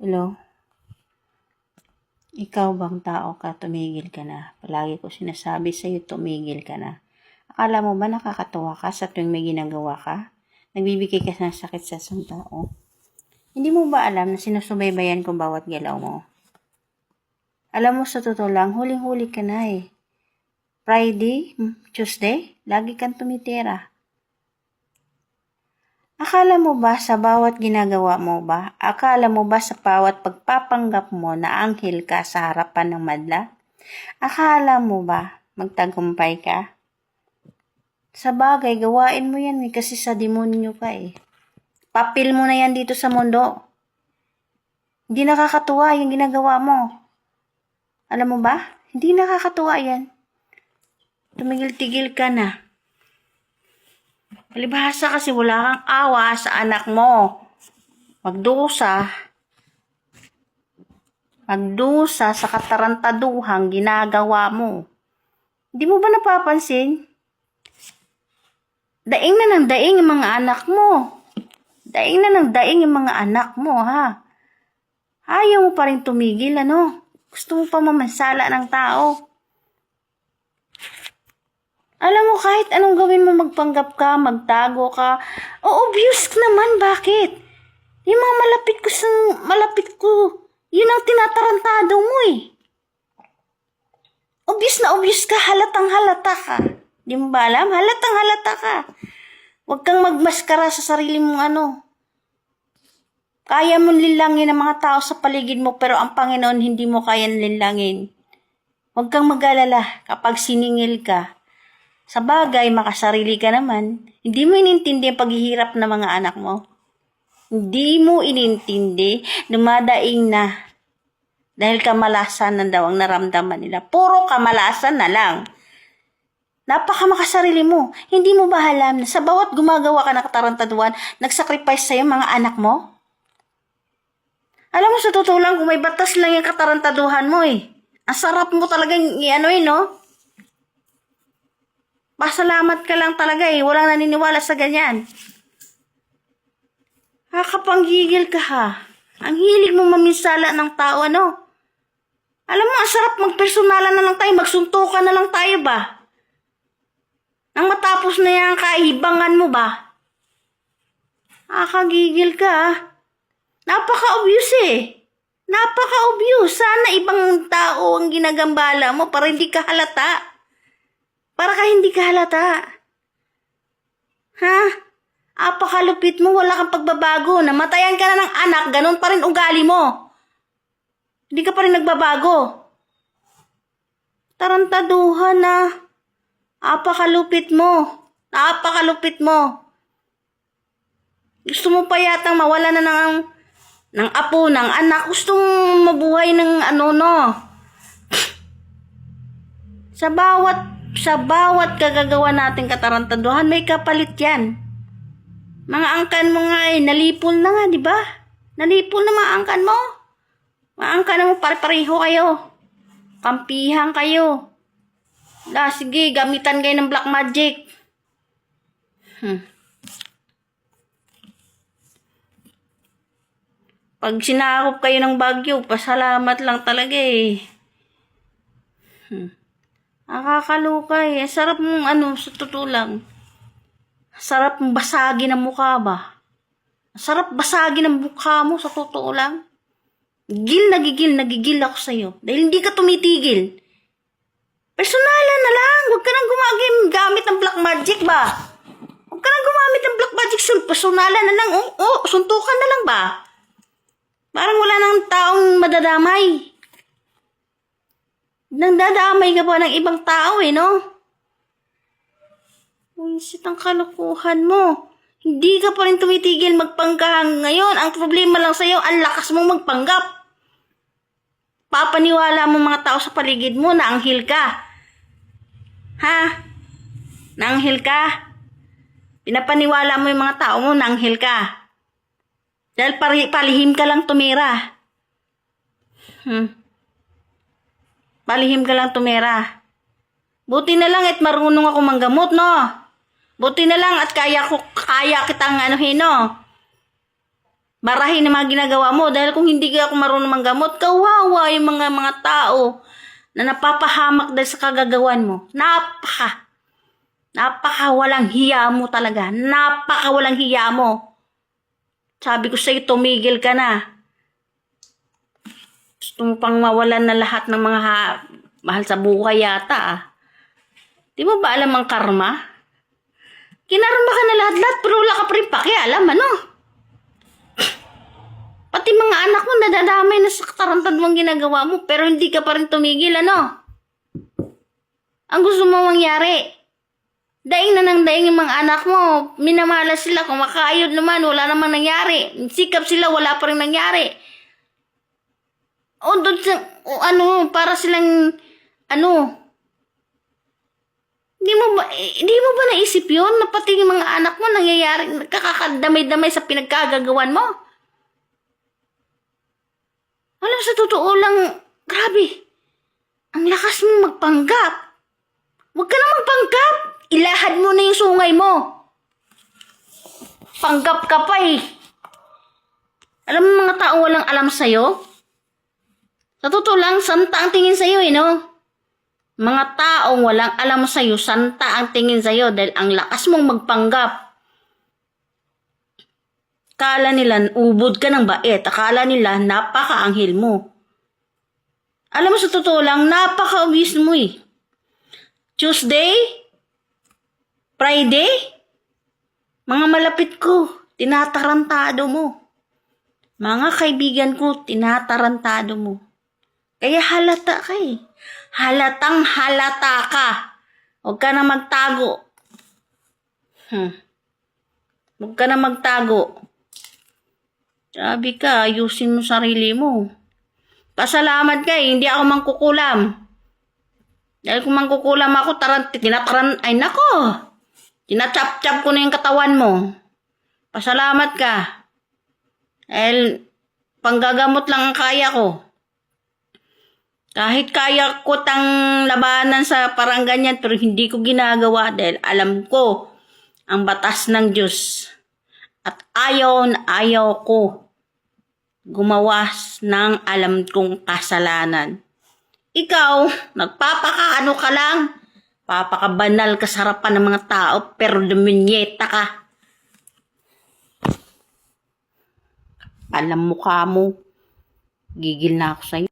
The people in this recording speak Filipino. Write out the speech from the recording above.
Hello? Ikaw bang tao ka? Tumigil ka na. Palagi ko sinasabi sa'yo, tumigil ka na. Akala mo ba nakakatuwa ka sa tuwing may ginagawa ka? Nagbibigay ka ng sakit sa isang tao? Hindi mo ba alam na sinusubaybayan ko bawat galaw mo? Alam mo, sa totoo lang, huling-huli ka na eh. Friday, Tuesday, lagi kang tumitira. Akala mo ba sa bawat ginagawa mo ba? Akala mo ba sa bawat pagpapanggap mo na anghel ka sa harapan ng madla? Akala mo ba magtagumpay ka? Sa bagay, gawain mo yan kasi sa demonyo ka eh. Papil mo na yan dito sa mundo. Hindi nakakatuwa yung ginagawa mo. Alam mo ba? Hindi nakakatuwa yan. Tumigil-tigil ka na. Palibhasa kasi wala kang awa sa anak mo. Magdusa sa katarantaduhang ginagawa mo. Hindi mo ba napapansin? Daing na ng daing yung mga anak mo. Daing na ng daing yung mga anak mo, ha? Ayaw mo pa rin tumigil, ano? Gusto mo pa mamansala ng tao. Alam mo, kahit anong gawin mo, magpanggap ka, magtago ka, obvious naman, bakit? Yung mga malapit ko, yun ang tinatarantado mo eh. Obvious ka, halatang halata ka. Di mo ba alam? Halatang halata ka. Huwag kang magmaskara sa sarili mong ano. Kaya mong linlangin ang mga tao sa paligid mo, pero ang Panginoon hindi mo kayang linlangin. Huwag kang mag-alala kapag siningil ka. Sa bagay, makasarili ka naman. Hindi mo inintindi ang paghihirap ng mga anak mo. Hindi mo inintindi, dumadaing na. Dahil kamalasan na daw ang naramdaman nila. Puro kamalasan na lang. Napakamakasarili mo. Hindi mo ba alam na sa bawat gumagawa ka ng katarantaduan, nagsacrifice sa'yo mga anak mo? Alam mo, sa totoo lang, kung may batas lang yung katarantaduhan mo eh. Ang sarap mo talagang i-ano eh, no? Pasalamat ka lang talaga eh. Walang naniniwala sa ganyan. Kapanggigil ka ha. Ang hilig mo maminsala ng tao, ano? Alam mo, ang sarap magpersonalan na lang tayo. Magsuntukan na lang tayo ba? Nang matapos na yung kaibangan mo ba? Nakakagigil ka ha. Napaka-obvious eh. Napaka-obvious. Sana ibang tao ang ginagambala mo para hindi ka halata. Para ka hindi ka halata. Ha? Apakalupit mo, wala kang pagbabago. Namatayan ka na ng anak, ganun pa rin ugali mo. Hindi ka pa rin nagbabago. Tarantaduhan na. Apakalupit mo. Napakalupit mo. Gusto mo pa yatang mawala na ng apo, ng anak. Gusto mong mabuhay ng ano, no? Sa bawat kagagawa nating katarantaduhan, may kapalit yan. Mga angkan mo nga eh, nalipol na nga, di ba? Nalipol na mga angkan mo. Mga angkan mo, pare-pareho kayo. Kampihan kayo. Sige, gamitan kayo ng black magic. Pag sinakop kayo ng bagyo, pasalamat lang talaga eh. Nakakalukay. Sarap mong sa totoo lang. Sarap mong basagin ang mukha ba? Sarap basagin ang mukha mo sa totoo lang. Nagigil ako sa'yo. Dahil hindi ka tumitigil. Personalan na lang. Huwag ka nang gamit ng black magic ba? Huwag ka nang gumamit ng black magic. Personalan na lang. Suntukan na lang ba? Parang wala nang taong madadamay. Nagdadamay ka pa ng ibang tao eh, no? Wisit ang kalokohan mo. Hindi ka pa rin tumitigil magpanggap ngayon. Ang problema lang sa'yo, ang lakas mong magpanggap. Papaniwala mo mga tao sa paligid mo na anghel ka. Ha? Na anghel ka? Pinapaniwala mo yung mga tao mo na anghel ka. Dahil palihim ka lang tumira. Palihim ka lang tumira. Buti na lang at marunong ako manggamot, no? Buti na lang at kaya kitang no? Marahin na mga ginagawa mo dahil kung hindi ka ako marunong manggamot, kawawa yung mga tao na napapahamak dahil sa kagagawan mo. Napaka walang hiya mo talaga. Napaka walang hiya mo. Sabi ko sa'yo, tumigil ka na. Gusto mo pang mawalan na lahat ng mga mahal sa buhay yata ah. Di mo ba alam ang karma? Kinarma ka na lahat-lahat pero wala ka pa rin pakialam, ano? Pati mga anak mo nadadamay na sa tarantad mong ginagawa mo pero hindi ka pa rin tumigil, ano? Ang gusto mo mangyari? Daing na ng daing yung mga anak mo. Minamala sila, kumakayod naman, wala namang nangyari. Sikap sila, wala pa rin nangyari. O doon sa, para silang, di mo ba naisip yun? Na pati yung mga anak mo nangyayari, kakakadamay-damay sa pinagkagagawan mo? Alam, sa totoo lang, grabe. Ang lakas mong magpanggap. Huwag ka na magpanggap. Ilahad mo na yung sungay mo. Panggap ka pa eh. Alam mo mga taong walang alam sa'yo? Sa totoo lang, santa ang tingin sa'yo eh, no? Mga taong walang alam sa'yo, santa ang tingin sa'yo dahil ang lakas mong magpanggap. Akala nila, ubod ka ng bait. Akala nila, napaka-anghel mo. Alam mo sa totoo lang, napaka-obvious mo eh. Tuesday, Friday, mga malapit ko, tinatarantado mo. Mga kaibigan ko, tinatarantado mo. Kaya halata ka eh. Halatang halata ka. Huwag ka na magtago. Huwag ka na magtago. Sabi ka, ayusin mo sarili mo. Pasalamat ka eh, hindi ako mangkukulam. Dahil kung mangkukulam ako, tinachap-chap ko na yung katawan mo. Pasalamat ka. Dahil panggagamot lang ang kaya ko. Kahit kaya ko tang labanan sa parang ganyan, pero hindi ko ginagawa dahil alam ko ang batas ng Diyos. At ayaw na ayaw ko gumawa ng alam kong kasalanan. Ikaw, nagpapakaano ka lang. Papakabanal ka sa harapan ng mga tao, pero duminyeta ka. Alam mukha mo. Gigil na ako sa'yo.